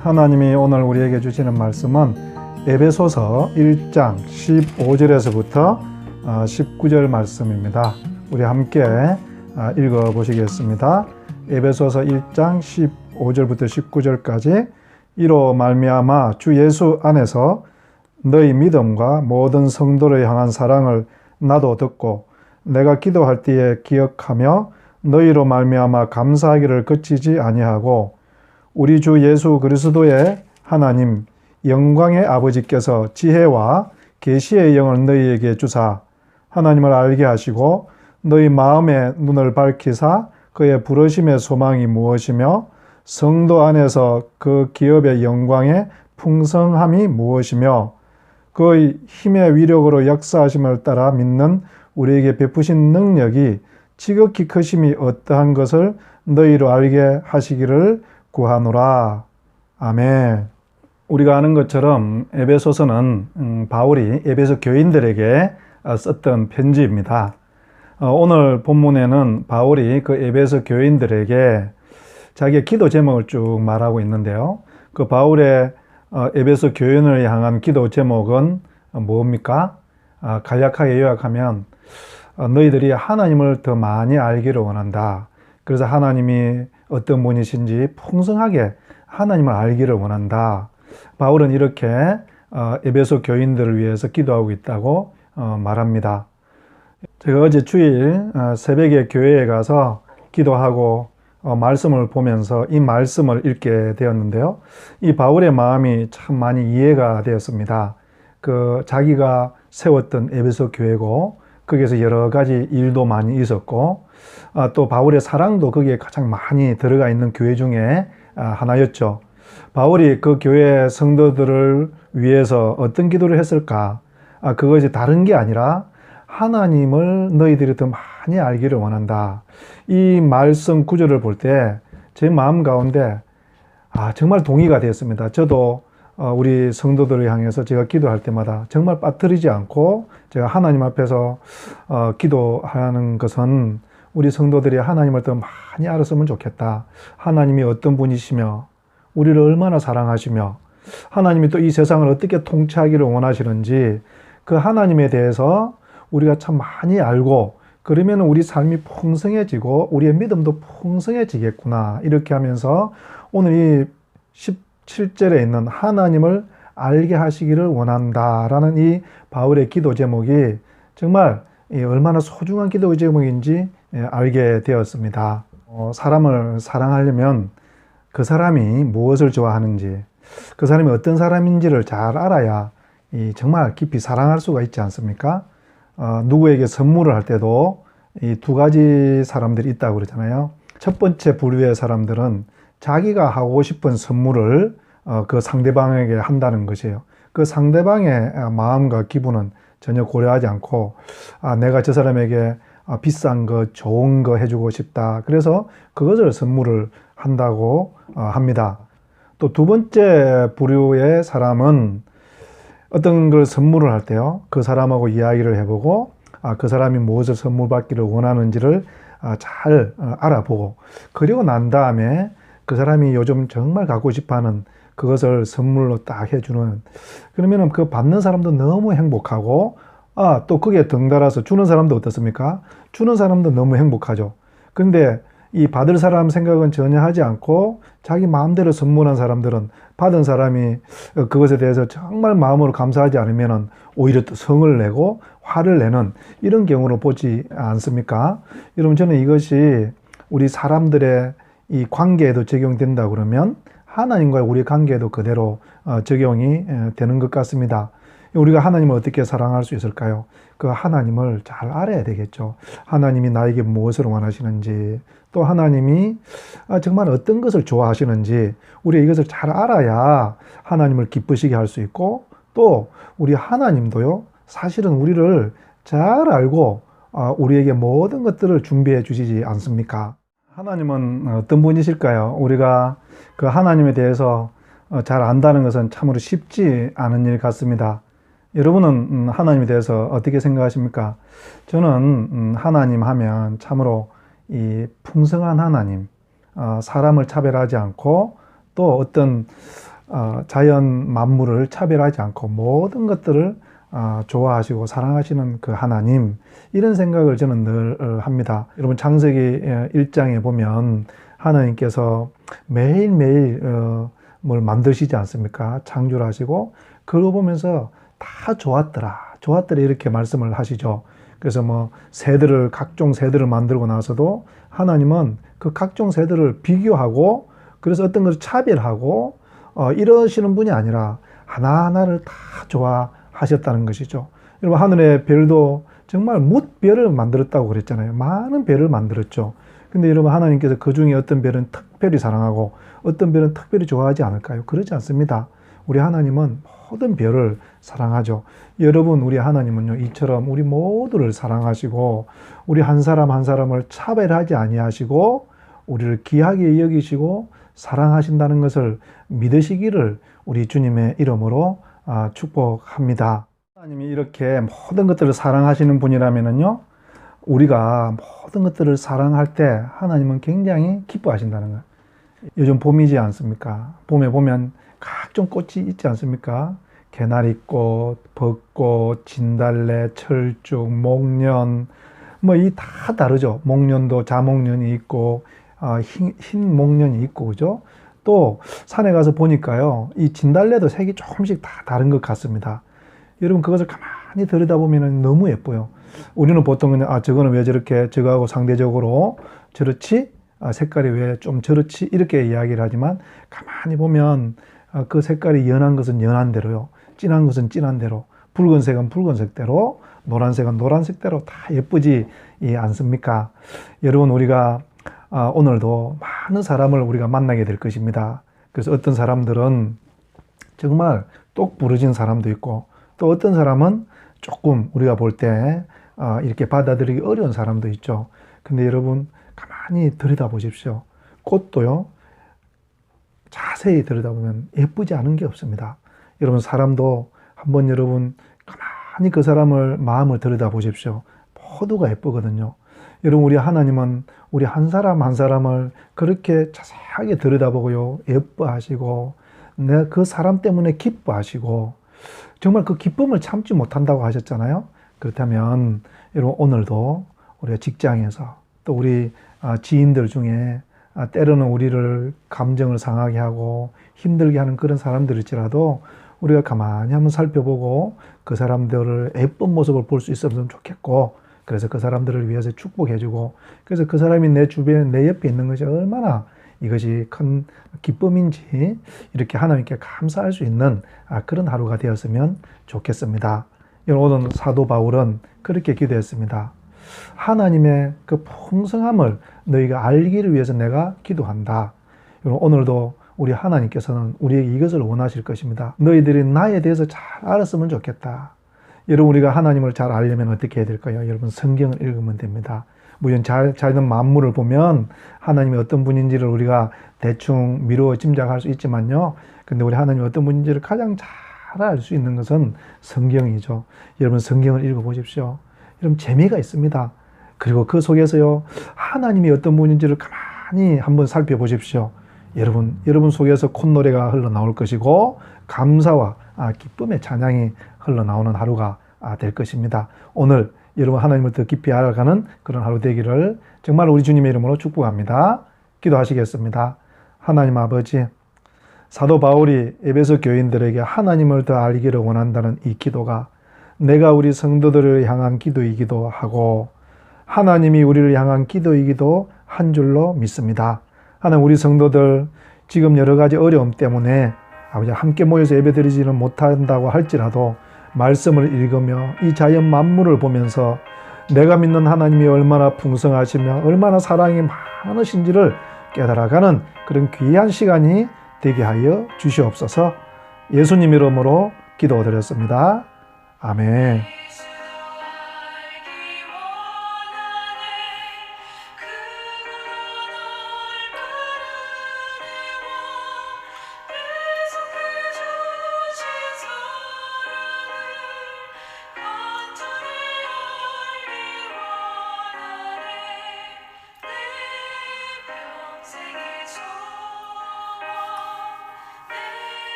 하나님이 오늘 우리에게 주시는 말씀은 에베소서 1장 15절에서부터 19절 말씀입니다. 우리 함께 읽어 보시겠습니다. 에베소서 1장 15절부터 19절까지 이로 말미암아 주 예수 안에서 너희 믿음과 모든 성도를 향한 사랑을 나도 듣고 내가 기도할 때에 기억하며 너희로 말미암아 감사하기를 그치지 아니하고 우리 주 예수 그리스도의 하나님 영광의 아버지께서 지혜와 계시의 영을 너희에게 주사 하나님을 알게 하시고 너희 마음의 눈을 밝히사 그의 부르심의 소망이 무엇이며 성도 안에서 그 기업의 영광의 풍성함이 무엇이며 그의 힘의 위력으로 역사하심을 따라 믿는 우리에게 베푸신 능력이 지극히 크심이 어떠한 것을 너희로 알게 하시기를 구하노라. 아멘. 우리가 아는 것처럼 에베소서는 바울이 에베소 교인들에게 썼던 편지입니다. 오늘 본문에는 바울이 그 에베소 교인들에게 자기의 기도 제목을 쭉 말하고 있는데요. 그 바울의 에베소 교인을 향한 기도 제목은 뭡니까? 간략하게 요약하면 너희들이 하나님을 더 많이 알기를 원한다. 그래서 하나님이 어떤 분이신지 풍성하게 하나님을 알기를 원한다. 바울은 이렇게 에베소 교인들을 위해서 기도하고 있다고 말합니다. 제가 어제 주일 새벽에 교회에 가서 기도하고 말씀을 보면서 이 말씀을 읽게 되었는데요. 이 바울의 마음이 참 많이 이해가 되었습니다. 자기가 세웠던 에베소 교회고 거기에서 여러 가지 일도 많이 있었고 또 바울의 사랑도 거기에 가장 많이 들어가 있는 교회 중에 하나였죠. 바울이 그 교회 성도들을 위해서 어떤 기도를 했을까? 그것이 다른 게 아니라 하나님을 너희들이 더 많이 알기를 원한다. 이 말씀 구절을 볼 때 제 마음 가운데 정말 동의가 되었습니다. 저도 우리 성도들을 향해서 제가 기도할 때마다 정말 빠뜨리지 않고 제가 하나님 앞에서 기도하는 것은 우리 성도들이 하나님을 더 많이 알았으면 좋겠다. 하나님이 어떤 분이시며 우리를 얼마나 사랑하시며 하나님이 또 이 세상을 어떻게 통치하기를 원하시는지 그 하나님에 대해서 우리가 참 많이 알고 그러면 우리 삶이 풍성해지고 우리의 믿음도 풍성해지겠구나. 이렇게 하면서 오늘 이 17절에 있는 하나님을 알게 하시기를 원한다라는 이 바울의 기도 제목이 정말 얼마나 소중한 기도 제목인지 알게 되었습니다. 사람을 사랑하려면 그 사람이 무엇을 좋아하는지 그 사람이 어떤 사람인지를 잘 알아야 정말 깊이 사랑할 수가 있지 않습니까? 누구에게 선물을 할 때도 이 두 가지 사람들이 있다고 그러잖아요. 첫 번째 부류의 사람들은 자기가 하고 싶은 선물을 그 상대방에게 한다는 것이에요. 그 상대방의 마음과 기분은 전혀 고려하지 않고 내가 저 사람에게 비싼 거, 좋은 거 해주고 싶다. 그래서 그것을 선물을 한다고 합니다. 또 두 번째 부류의 사람은 어떤 걸 선물을 할 때요. 그 사람하고 이야기를 해보고 그 사람이 무엇을 선물 받기를 원하는지를 잘 알아보고 그리고 난 다음에 그 사람이 요즘 정말 갖고 싶어하는 그것을 선물로 딱 해주는 그러면은 그 받는 사람도 너무 행복하고 또 그게 덩달아서 주는 사람도 어떻습니까? 주는 사람도 너무 행복하죠. 근데 이 받을 사람 생각은 전혀 하지 않고 자기 마음대로 선물한 사람들은 받은 사람이 그것에 대해서 정말 마음으로 감사하지 않으면 오히려 또 성을 내고 화를 내는 이런 경우로 보지 않습니까? 여러분 저는 이것이 우리 사람들의 이 관계에도 적용된다 그러면 하나님과의 우리 관계에도 그대로 적용이 되는 것 같습니다. 우리가 하나님을 어떻게 사랑할 수 있을까요? 그 하나님을 잘 알아야 되겠죠. 하나님이 나에게 무엇을 원하시는지 또 하나님이 정말 어떤 것을 좋아하시는지 우리가 이것을 잘 알아야 하나님을 기쁘시게 할 수 있고 또 우리 하나님도요 사실은 우리를 잘 알고 우리에게 모든 것들을 준비해 주시지 않습니까? 하나님은 어떤 분이실까요? 우리가 그 하나님에 대해서 잘 안다는 것은 참으로 쉽지 않은 일 같습니다. 여러분은 하나님에 대해서 어떻게 생각하십니까? 저는 하나님 하면 참으로 이 풍성한 하나님, 사람을 차별하지 않고 또 어떤 자연 만물을 차별하지 않고 모든 것들을 좋아하시고 사랑하시는 그 하나님, 이런 생각을 저는 늘 합니다. 여러분 창세기 1장에 보면 하나님께서 매일매일 뭘 만드시지 않습니까? 창조를 하시고 그걸 보면서 다 좋았더라 이렇게 말씀을 하시죠. 그래서 뭐 새들을, 각종 새들을 만들고 나서도 하나님은 그 각종 새들을 비교하고 그래서 어떤 것을 차별하고 이러시는 분이 아니라 하나하나를 다 좋아하셨다는 것이죠. 여러분 하늘의 별도 정말 뭇별을 만들었다고 그랬잖아요. 많은 별을 만들었죠. 근데 여러분 하나님께서 그 중에 어떤 별은 특별히 사랑하고 어떤 별은 특별히 좋아하지 않을까요? 그렇지 않습니다. 우리 하나님은 모든 별을 사랑하죠. 여러분 우리 하나님은요 이처럼 우리 모두를 사랑하시고 우리 한 사람 한 사람을 차별하지 아니하시고 우리를 귀하게 여기시고 사랑하신다는 것을 믿으시기를 우리 주님의 이름으로 축복합니다. 하나님이 이렇게 모든 것들을 사랑하시는 분이라면요 우리가 모든 것들을 사랑할 때 하나님은 굉장히 기뻐하신다는 거예요. 요즘 봄이지 않습니까? 봄에 보면 각종 꽃이 있지 않습니까? 개나리꽃, 벚꽃, 진달래, 철쭉, 목련, 뭐 이 다 다르죠. 목련도 자목련이 있고 흰 목련이 있고 그죠? 또 산에 가서 보니까요 이 진달래도 색이 조금씩 다 다른 것 같습니다. 여러분 그것을 가만히 들여다보면 너무 예뻐요. 우리는 보통 그냥 저거는 왜 저렇게 저거하고 상대적으로 저렇지? 색깔이 왜 좀 저렇지? 이렇게 이야기를 하지만 가만히 보면 그 색깔이 연한 것은 연한 대로요. 진한 것은 진한 대로, 붉은색은 붉은색대로, 노란색은 노란색대로 다 예쁘지 않습니까? 여러분 우리가 오늘도 많은 사람을 우리가 만나게 될 것입니다. 그래서 어떤 사람들은 정말 똑 부러진 사람도 있고 또 어떤 사람은 조금 우리가 볼 때 이렇게 받아들이기 어려운 사람도 있죠. 근데 여러분 가만히 들여다보십시오. 꽃도요 자세히 들여다보면 예쁘지 않은 게 없습니다. 여러분 사람도 한번 여러분 가만히 그 사람을 마음을 들여다보십시오. 모두가 예쁘거든요. 여러분 우리 하나님은 우리 한 사람 한 사람을 그렇게 자세하게 들여다보고요 예뻐하시고 내가 그 사람 때문에 기뻐하시고 정말 그 기쁨을 참지 못한다고 하셨잖아요. 그렇다면 여러분 오늘도 우리가 직장에서 또 우리 지인들 중에 때로는 우리를 감정을 상하게 하고 힘들게 하는 그런 사람들일지라도 우리가 가만히 한번 살펴보고 그 사람들을 예쁜 모습을 볼 수 있었으면 좋겠고 그래서 그 사람들을 위해서 축복해주고 그래서 그 사람이 내 주변에 내 옆에 있는 것이 얼마나 이것이 큰 기쁨인지 이렇게 하나님께 감사할 수 있는 그런 하루가 되었으면 좋겠습니다. 오늘 사도 바울은 그렇게 기도했습니다. 하나님의 그 풍성함을 너희가 알기를 위해서 내가 기도한다. 오늘도 우리 하나님께서는 우리에게 이것을 원하실 것입니다. 너희들이 나에 대해서 잘 알았으면 좋겠다. 여러분 우리가 하나님을 잘 알려면 어떻게 해야 될까요? 여러분 성경을 읽으면 됩니다. 물론 자연 만물을 보면 하나님이 어떤 분인지를 우리가 대충 미루어 짐작할 수 있지만요. 근데 우리 하나님이 어떤 분인지를 가장 잘 알 수 있는 것은 성경이죠. 여러분 성경을 읽어보십시오. 여러분 재미가 있습니다. 그리고 그 속에서요 하나님이 어떤 분인지를 가만히 한번 살펴보십시오. 여러분 속에서 콧노래가 흘러나올 것이고 감사와 기쁨의 찬양이 흘러나오는 하루가 될 것입니다. 오늘 여러분 하나님을 더 깊이 알아가는 그런 하루 되기를 정말 우리 주님의 이름으로 축복합니다. 기도하시겠습니다. 하나님 아버지, 사도 바울이 에베소 교인들에게 하나님을 더 알기를 원한다는 이 기도가 내가 우리 성도들을 향한 기도이기도 하고 하나님이 우리를 향한 기도이기도 한 줄로 믿습니다. 하나님 우리 성도들 지금 여러 가지 어려움 때문에 아버지 함께 모여서 예배드리지는 못한다고 할지라도 말씀을 읽으며 이 자연 만물을 보면서 내가 믿는 하나님이 얼마나 풍성하시며 얼마나 사랑이 많으신지를 깨달아가는 그런 귀한 시간이 되게 하여 주시옵소서. 예수님 이름으로 기도드렸습니다. 아멘.